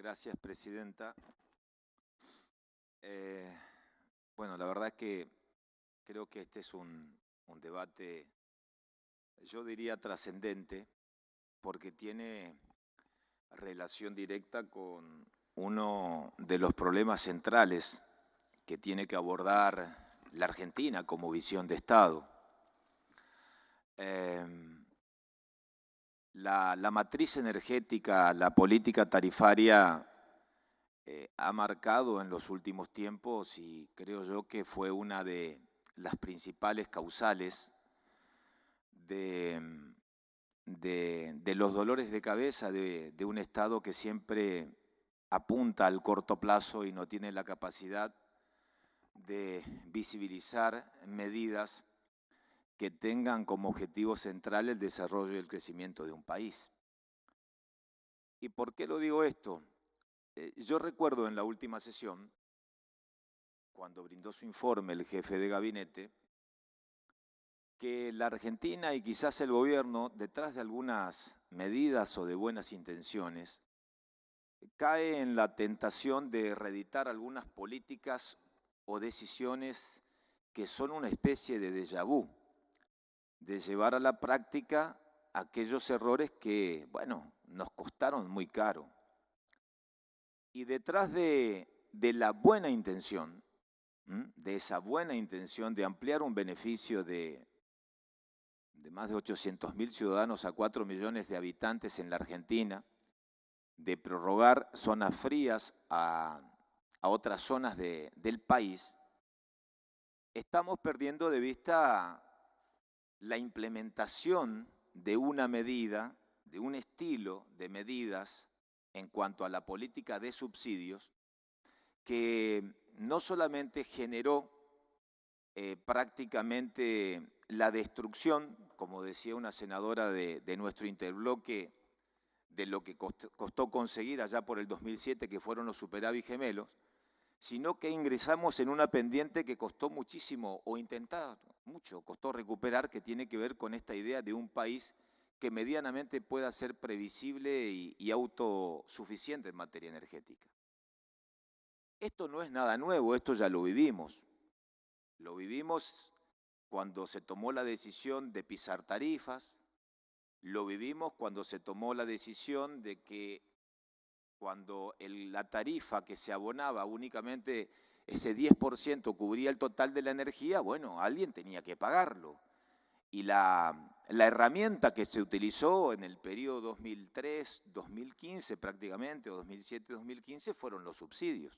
Gracias, presidenta. Bueno, la verdad es que creo que este es un debate, yo diría trascendente, porque tiene relación directa con uno de los problemas centrales que tiene que abordar la Argentina como visión de Estado. La matriz energética, la política tarifaria ha marcado en los últimos tiempos y creo yo que fue una de las principales causales de los dolores de cabeza de un Estado que siempre apunta al corto plazo y no tiene la capacidad de visibilizar medidas que tengan como objetivo central el desarrollo y el crecimiento de un país. ¿Y por qué lo digo esto? Yo recuerdo en la última sesión, cuando brindó su informe el jefe de gabinete, que la Argentina y quizás el gobierno, detrás de algunas medidas o de buenas intenciones, cae en la tentación de reeditar algunas políticas o decisiones que son una especie de déjà vu, de llevar a la práctica aquellos errores que, bueno, nos costaron muy caro. Y detrás de la buena intención, de esa buena intención de ampliar un beneficio de más de 800.000 ciudadanos a 4 millones de habitantes en la Argentina, de prorrogar zonas frías a otras zonas del país, estamos perdiendo de vista la implementación de una medida, de un estilo de medidas en cuanto a la política de subsidios, que no solamente generó prácticamente la destrucción, como decía una senadora de nuestro interbloque, de lo que costó conseguir allá por el 2007, que fueron los superávit gemelos, sino que ingresamos en una pendiente que costó muchísimo, o intentar mucho, costó recuperar, que tiene que ver con esta idea de un país que medianamente pueda ser previsible y autosuficiente en materia energética. Esto no es nada nuevo, esto ya lo vivimos. Lo vivimos cuando se tomó la decisión de pisar tarifas, lo vivimos cuando se tomó la decisión de que cuando la tarifa que se abonaba únicamente ese 10% cubría el total de la energía, bueno, alguien tenía que pagarlo. Y la herramienta que se utilizó en el periodo 2003-2015 prácticamente, o 2007-2015, fueron los subsidios.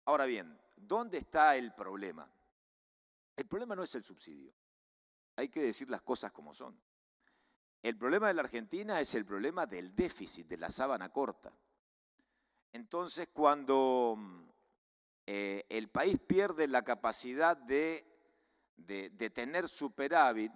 Ahora bien, ¿dónde está el problema? El problema no es el subsidio. Hay que decir las cosas como son. El problema de la Argentina es el problema del déficit, de la sábana corta. Entonces, cuando el país pierde la capacidad de tener superávit,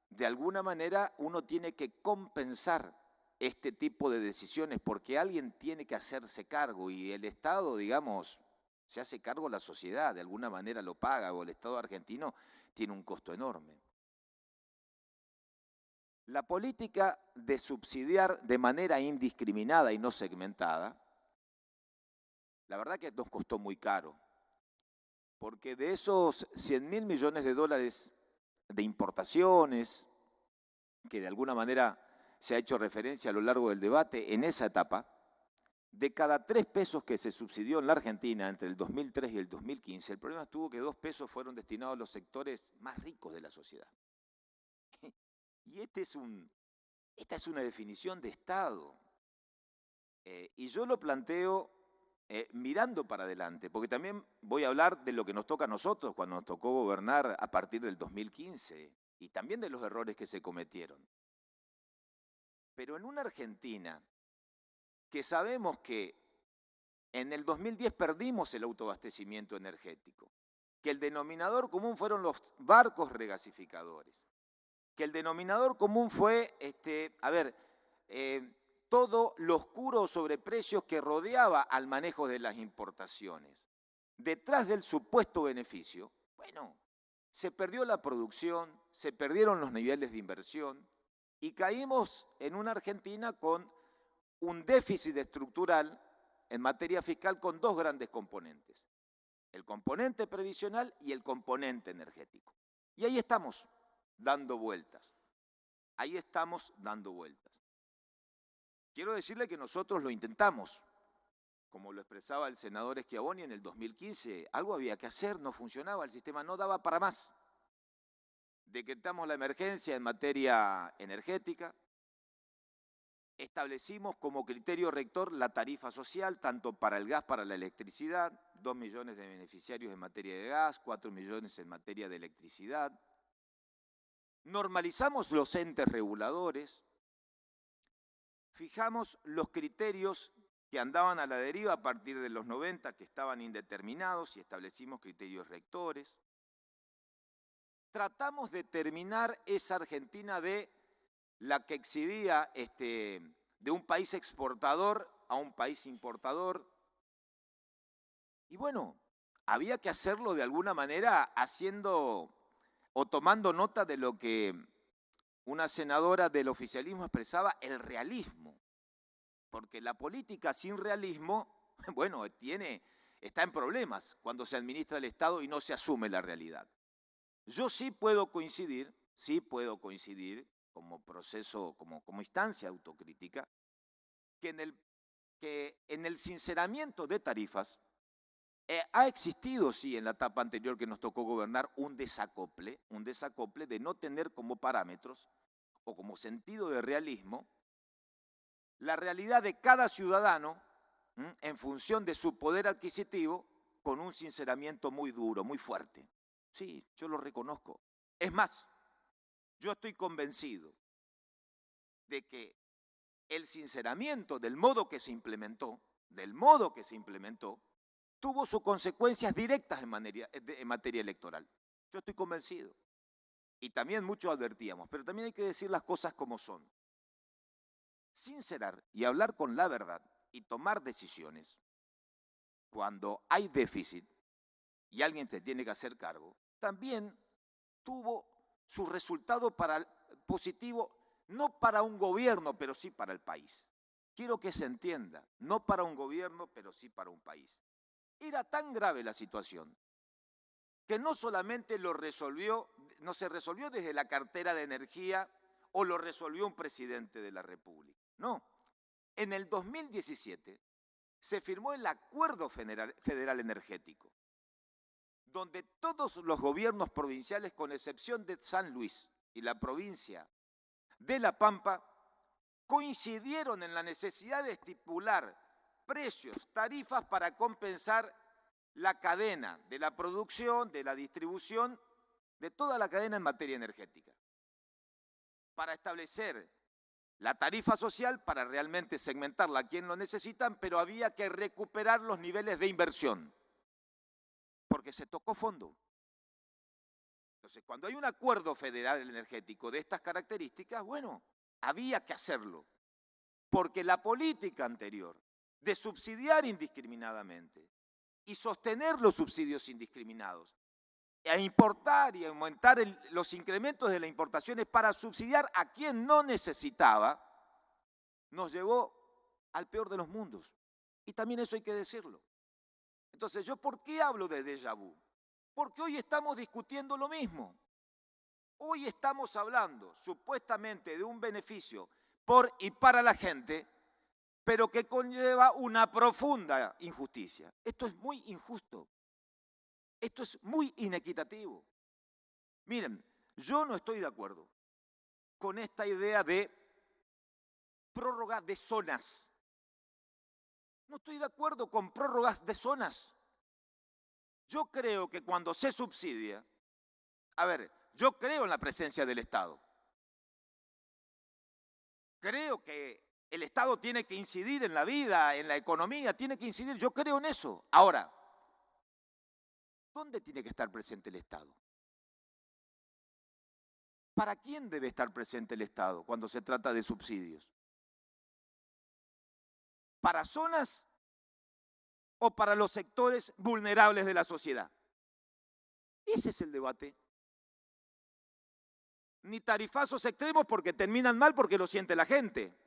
de alguna manera uno tiene que compensar este tipo de decisiones porque alguien tiene que hacerse cargo y el Estado, digamos, se hace cargo la sociedad, de alguna manera lo paga, o el Estado argentino tiene un costo enorme. La política de subsidiar de manera indiscriminada y no segmentada, la verdad que nos costó muy caro, porque de esos 100.000 millones de dólares de importaciones, que de alguna manera se ha hecho referencia a lo largo del debate, en esa etapa, de cada 3 pesos que se subsidió en la Argentina entre el 2003 y el 2015, el problema estuvo que 2 pesos fueron destinados a los sectores más ricos de la sociedad. Y esta es una definición de Estado. Y yo lo planteo mirando para adelante, porque también voy a hablar de lo que nos toca a nosotros cuando nos tocó gobernar a partir del 2015 y también de los errores que se cometieron. Pero en una Argentina que sabemos que en el 2010 perdimos el autoabastecimiento energético, que el denominador común fueron los barcos regasificadores, que el denominador común fue, todo lo oscuro sobreprecios que rodeaba al manejo de las importaciones. Detrás del supuesto beneficio, bueno, se perdió la producción, se perdieron los niveles de inversión y caímos en una Argentina con un déficit estructural en materia fiscal con dos grandes componentes, el componente previsional y el componente energético. Y ahí estamos dando vueltas, ahí estamos dando vueltas. Quiero decirle que nosotros lo intentamos, como lo expresaba el senador Schiavoni en el 2015, algo había que hacer, no funcionaba, el sistema no daba para más. Decretamos la emergencia en materia energética, establecimos como criterio rector la tarifa social, tanto para el gas, para la electricidad, 2 millones de beneficiarios en materia de gas, 4 millones en materia de electricidad. Normalizamos los entes reguladores, fijamos los criterios que andaban a la deriva a partir de los 90, que estaban indeterminados, y establecimos criterios rectores. Tratamos de terminar esa Argentina de la que exhibía de un país exportador a un país importador. Y bueno, había que hacerlo de alguna manera haciendo o tomando nota de lo que una senadora del oficialismo expresaba, el realismo. Porque la política sin realismo, bueno, está en problemas cuando se administra el Estado y no se asume la realidad. Yo sí puedo coincidir como proceso, como instancia autocrítica, que en el sinceramiento de tarifas ha existido, sí, en la etapa anterior que nos tocó gobernar, un desacople de no tener como parámetros o como sentido de realismo la realidad de cada ciudadano en función de su poder adquisitivo, con un sinceramiento muy duro, muy fuerte. Sí, yo lo reconozco. Es más, yo estoy convencido de que el sinceramiento del modo que se implementó, tuvo sus consecuencias directas en materia electoral. Yo estoy convencido. Y también mucho advertíamos, pero también hay que decir las cosas como son. Sincerar y hablar con la verdad y tomar decisiones cuando hay déficit y alguien te tiene que hacer cargo, también tuvo su resultado positivo, no para un gobierno, pero sí para el país. Quiero que se entienda, no para un gobierno, pero sí para un país. Era tan grave la situación que no solamente no se resolvió desde la cartera de energía o lo resolvió un presidente de la República. No, en el 2017 se firmó el Acuerdo Federal Energético, donde todos los gobiernos provinciales, con excepción de San Luis y la provincia de La Pampa, coincidieron en la necesidad de estipular precios, tarifas para compensar la cadena de la producción, de la distribución, de toda la cadena en materia energética, para establecer la tarifa social, para realmente segmentarla a quien lo necesitan, pero había que recuperar los niveles de inversión, porque se tocó fondo. Entonces, cuando hay un acuerdo federal energético de estas características, bueno, había que hacerlo, porque la política anterior de subsidiar indiscriminadamente y sostener los subsidios indiscriminados, a importar y aumentar los incrementos de las importaciones para subsidiar a quien no necesitaba, nos llevó al peor de los mundos. Y también eso hay que decirlo. Entonces, ¿yo por qué hablo de déjà vu? Porque hoy estamos discutiendo lo mismo. Hoy estamos hablando supuestamente de un beneficio por y para la gente, pero que conlleva una profunda injusticia. Esto es muy injusto. Esto es muy inequitativo. Miren, yo no estoy de acuerdo con esta idea de prórroga de zonas. No estoy de acuerdo con prórrogas de zonas. Yo creo que cuando se subsidia, yo creo en la presencia del Estado. Creo que el Estado tiene que incidir en la vida, en la economía, tiene que incidir, yo creo en eso. Ahora, ¿dónde tiene que estar presente el Estado? ¿Para quién debe estar presente el Estado cuando se trata de subsidios? ¿Para zonas o para los sectores vulnerables de la sociedad? Ese es el debate. Ni tarifazos extremos porque terminan mal porque lo siente la gente.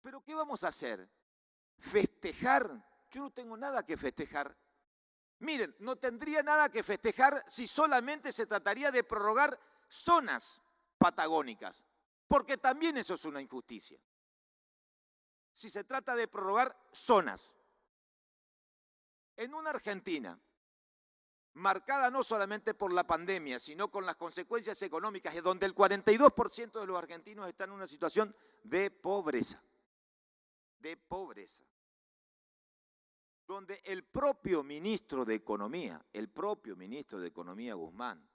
Pero ¿qué vamos a hacer Festejar, yo no tengo nada que festejar. Miren, no tendría nada que festejar si solamente se trataría de prorrogar zonas patagónicas, porque también eso es una injusticia. Si se trata de prorrogar zonas, en una Argentina marcada no solamente por la pandemia, sino con las consecuencias económicas, es donde el 42% de los argentinos están en una situación de pobreza, donde el propio ministro de Economía Guzmán,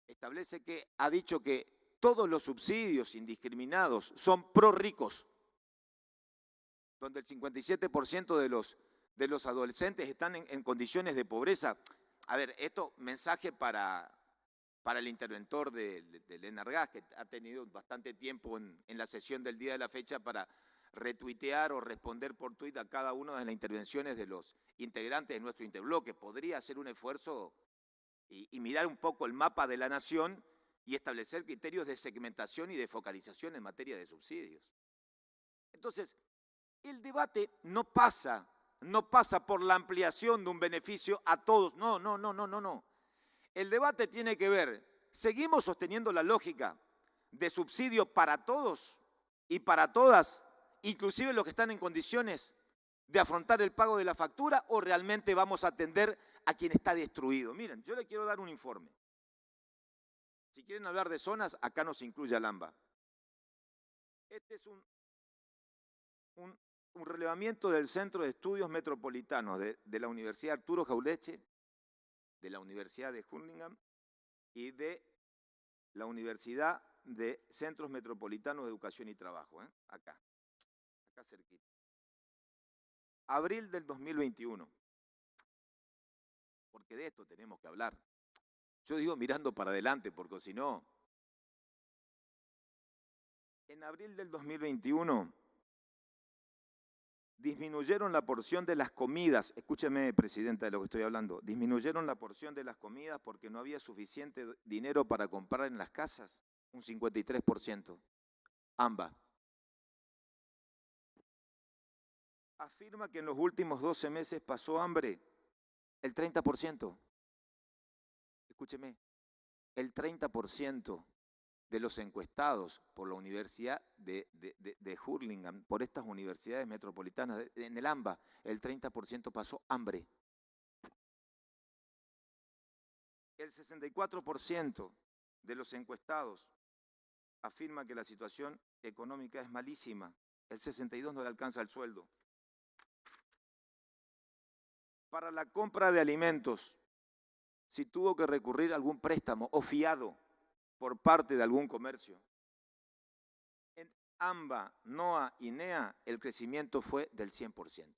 establece que ha dicho que todos los subsidios indiscriminados son pro ricos, donde el 57% de los adolescentes están en condiciones de pobreza. A ver, esto mensaje para el interventor del Enargás, que ha tenido bastante tiempo en la sesión del día de la fecha para retuitear o responder por tuit a cada una de las intervenciones de los integrantes de nuestro interbloque. Podría hacer un esfuerzo y mirar un poco el mapa de la nación y establecer criterios de segmentación y de focalización en materia de subsidios. Entonces, el debate no pasa por la ampliación de un beneficio a todos. No. El debate tiene que ver, ¿seguimos sosteniendo la lógica de subsidio para todos y para todas, inclusive los que están en condiciones de afrontar el pago de la factura, o realmente vamos a atender a quien está destruido? Miren, yo le quiero dar un informe. Si quieren hablar de zonas, acá nos incluye al AMBA. Este es un relevamiento del Centro de Estudios Metropolitanos de la Universidad Arturo Jauretche, de la Universidad de Hurlingham y de la Universidad de Centros Metropolitanos de Educación y Trabajo, acá cerquita. Abril del 2021, porque de esto tenemos que hablar. Yo digo mirando para adelante, porque si no, en abril del 2021 disminuyeron la porción de las comidas, escúcheme, presidenta, de lo que estoy hablando, disminuyeron la porción de las comidas porque no había suficiente dinero para comprar en las casas, un 53%. AMBA afirma que en los últimos 12 meses pasó hambre el 30%. Escúcheme, el 30% de los encuestados por la Universidad de Hurlingham, por estas universidades metropolitanas, en el AMBA, el 30% pasó hambre. El 64% de los encuestados afirma que la situación económica es malísima. El 62% no le alcanza el sueldo. Para la compra de alimentos, si tuvo que recurrir a algún préstamo o fiado por parte de algún comercio. En AMBA, NOA y NEA el crecimiento fue del 100%.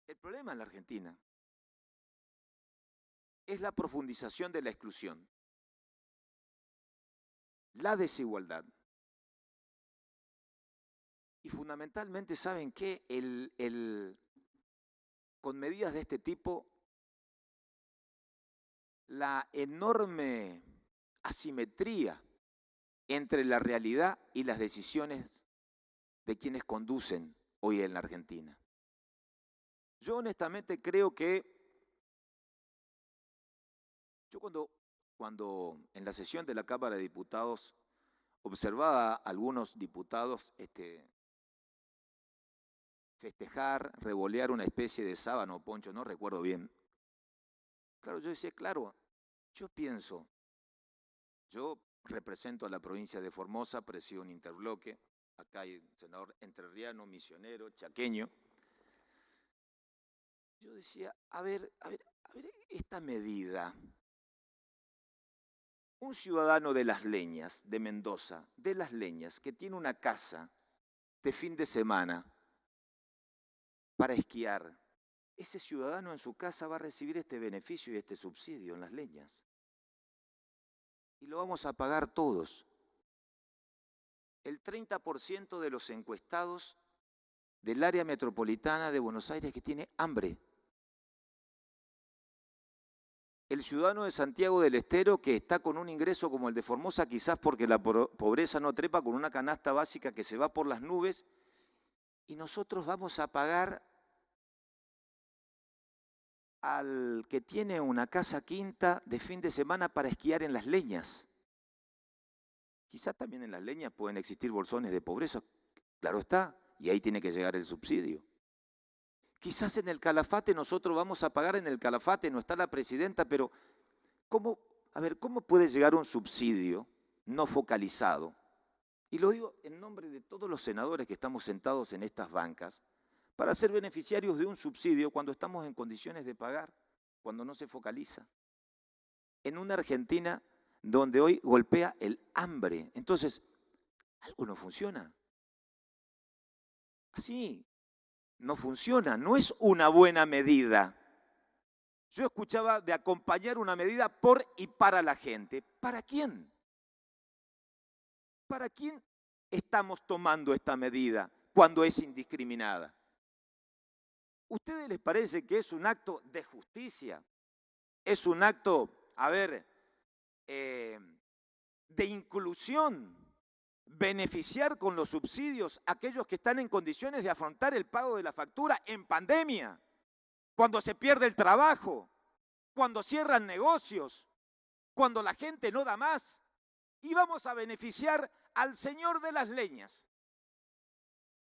El problema en la Argentina es la profundización de la exclusión, la desigualdad. Y fundamentalmente, ¿saben qué? Con medidas de este tipo, la enorme asimetría entre la realidad y las decisiones de quienes conducen hoy en la Argentina. Yo honestamente creo que cuando en la sesión de la Cámara de Diputados observaba a algunos diputados festejar, revolear una especie de sábano o poncho, no recuerdo bien. Claro, yo decía, claro, yo pienso, yo represento a la provincia de Formosa, presido un interbloque, acá hay un senador entrerriano, misionero, chaqueño. Yo decía, a ver, esta medida, un ciudadano de Las Leñas, de Mendoza, de Las Leñas, que tiene una casa de fin de semana para esquiar, ese ciudadano en su casa va a recibir este beneficio y este subsidio en Las Leñas. Y lo vamos a pagar todos. El 30% de los encuestados del área metropolitana de Buenos Aires que tiene hambre. el ciudadano de Santiago del Estero que está con un ingreso como el de Formosa, quizás porque la pobreza no trepa, con una canasta básica que se va por las nubes, y nosotros vamos a pagar al que tiene una casa quinta de fin de semana para esquiar en Las Leñas. Quizás también en Las Leñas pueden existir bolsones de pobreza, claro está, y ahí tiene que llegar el subsidio. Quizás en el Calafate nosotros vamos a pagar en el Calafate, no está la presidenta, pero ¿cómo puede llegar un subsidio no focalizado? Y lo digo en nombre de todos los senadores que estamos sentados en estas bancas, para ser beneficiarios de un subsidio cuando estamos en condiciones de pagar, cuando no se focaliza. En una Argentina donde hoy golpea el hambre. Entonces, algo no funciona. Así no funciona, no es una buena medida. Yo escuchaba de acompañar una medida por y para la gente. ¿Para quién? ¿Para quién estamos tomando esta medida cuando es indiscriminada? ¿Ustedes les parece que es un acto de justicia? ¿Es un acto, de inclusión? Beneficiar con los subsidios a aquellos que están en condiciones de afrontar el pago de la factura en pandemia, cuando se pierde el trabajo, cuando cierran negocios, cuando la gente no da más. Y vamos a beneficiar al señor de Las Leñas,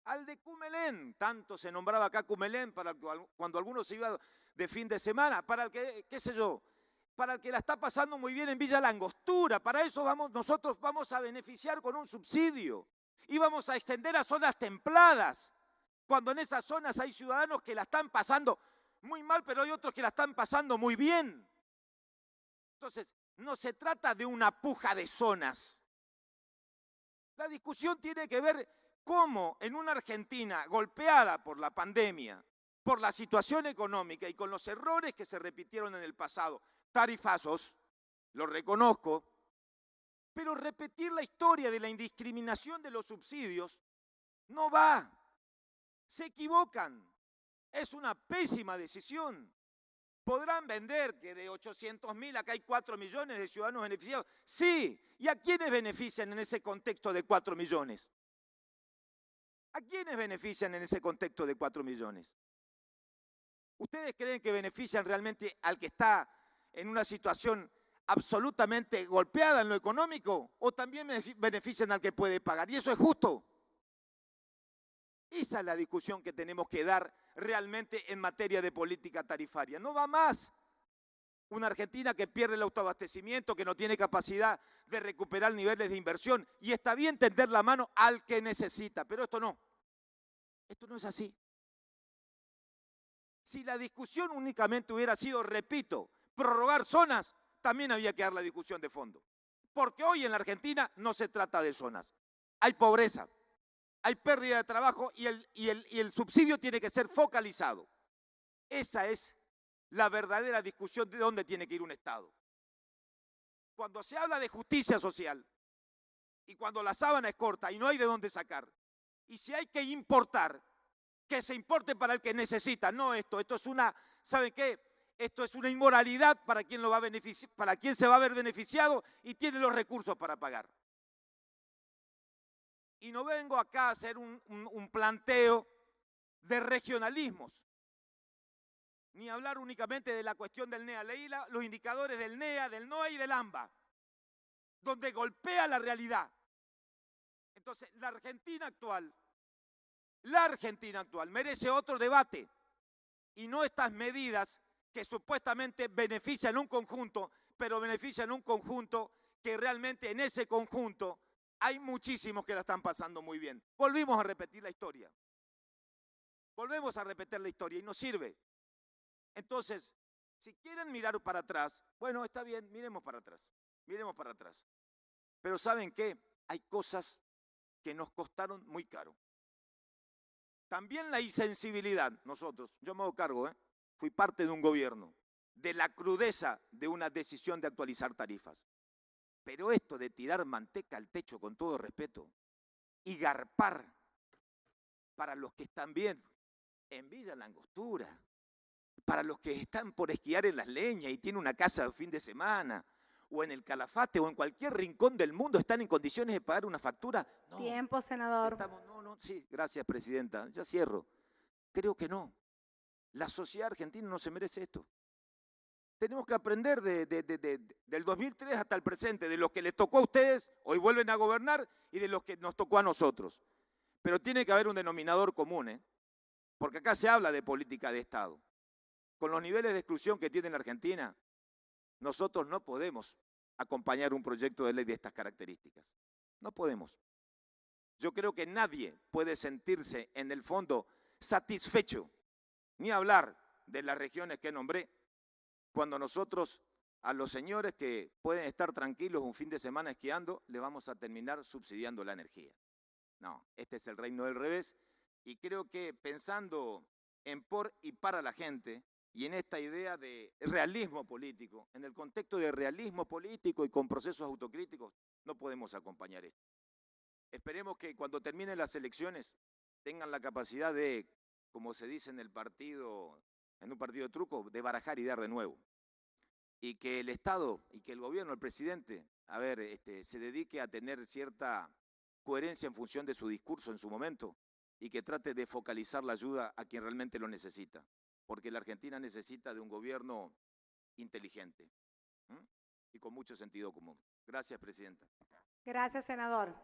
al de Cumelén, tanto se nombraba acá Cumelén para cuando alguno se iba de fin de semana, para el que, qué sé yo, para el que la está pasando muy bien en Villa La Angostura. Para eso nosotros vamos a beneficiar con un subsidio y vamos a extender a zonas templadas, cuando en esas zonas hay ciudadanos que la están pasando muy mal, pero hay otros que la están pasando muy bien. Entonces, no se trata de una puja de zonas. La discusión tiene que ver cómo en una Argentina golpeada por la pandemia, por la situación económica y con los errores que se repitieron en el pasado, tarifazos, lo reconozco, pero repetir la historia de la indiscriminación de los subsidios no va. Se equivocan. Es una pésima decisión. Podrán vender que de 800.000 acá hay 4 millones de ciudadanos beneficiados. Sí, ¿y a quiénes benefician en ese contexto de 4 millones? ¿A quiénes benefician en ese contexto de 4 millones? ¿Ustedes creen que benefician realmente al que está en una situación absolutamente golpeada en lo económico? ¿O también benefician al que puede pagar? ¿Y eso es justo? Esa es la discusión que tenemos que dar realmente en materia de política tarifaria. No va más. Una Argentina que pierde el autoabastecimiento, que no tiene capacidad de recuperar niveles de inversión. Y está bien tender la mano al que necesita, pero esto no. Esto no es así. Si la discusión únicamente hubiera sido, repito, prorrogar zonas, también había que dar la discusión de fondo. Porque hoy en la Argentina no se trata de zonas. Hay pobreza, hay pérdida de trabajo y el subsidio tiene que ser focalizado. Esa es la verdadera discusión de dónde tiene que ir un Estado. Cuando se habla de justicia social y cuando la sábana es corta y no hay de dónde sacar, y si hay que importar, que se importe para el que necesita, no esto es una, ¿saben qué? Esto es una inmoralidad para quien lo va a beneficiar, para quien se va a ver beneficiado y tiene los recursos para pagar. Y no vengo acá a hacer un planteo de regionalismos, ni hablar únicamente de la cuestión del NEA. Leí los indicadores del NEA, del NOA y del AMBA, donde golpea la realidad. Entonces, la Argentina actual merece otro debate y no estas medidas que supuestamente benefician un conjunto, pero benefician un conjunto que realmente en ese conjunto hay muchísimos que la están pasando muy bien. Volvimos a repetir la historia. Volvemos a repetir la historia y no sirve. Entonces, si quieren mirar para atrás, bueno, está bien, miremos para atrás. Miremos para atrás. Pero ¿saben qué? Hay cosas que nos costaron muy caro. También la insensibilidad, nosotros, yo me hago cargo, fui parte de un gobierno, de la crudeza de una decisión de actualizar tarifas. Pero esto de tirar manteca al techo, con todo respeto, y garpar, para los que están bien, en Villa La Angostura, para los que están por esquiar en Las Leñas y tienen una casa de fin de semana, o en el Calafate, o en cualquier rincón del mundo, están en condiciones de pagar una factura? No. Tiempo, senador. No, sí, gracias, presidenta. Ya cierro. Creo que no. La sociedad argentina no se merece esto. Tenemos que aprender del 2003 hasta el presente, de los que les tocó a ustedes, hoy vuelven a gobernar, y de los que nos tocó a nosotros. Pero tiene que haber un denominador común, ¿eh? Porque acá se habla de política de Estado. Con los niveles de exclusión que tiene la Argentina, nosotros no podemos acompañar un proyecto de ley de estas características. No podemos. Yo creo que nadie puede sentirse en el fondo satisfecho, ni hablar de las regiones que nombré, cuando nosotros a los señores que pueden estar tranquilos un fin de semana esquiando, le vamos a terminar subsidiando la energía. No, este es el reino del revés, y creo que pensando en por y para la gente, y en esta idea de realismo político, en el contexto de realismo político y con procesos autocríticos, no podemos acompañar esto. Esperemos que cuando terminen las elecciones tengan la capacidad de, como se dice en el partido, en un partido de truco, de barajar y dar de nuevo. Y que el Estado y que el gobierno, el presidente, se dedique a tener cierta coherencia en función de su discurso en su momento, y que trate de focalizar la ayuda a quien realmente lo necesita, porque la Argentina necesita de un gobierno inteligente, ¿m? Y con mucho sentido común. Gracias, presidenta. Gracias, senador.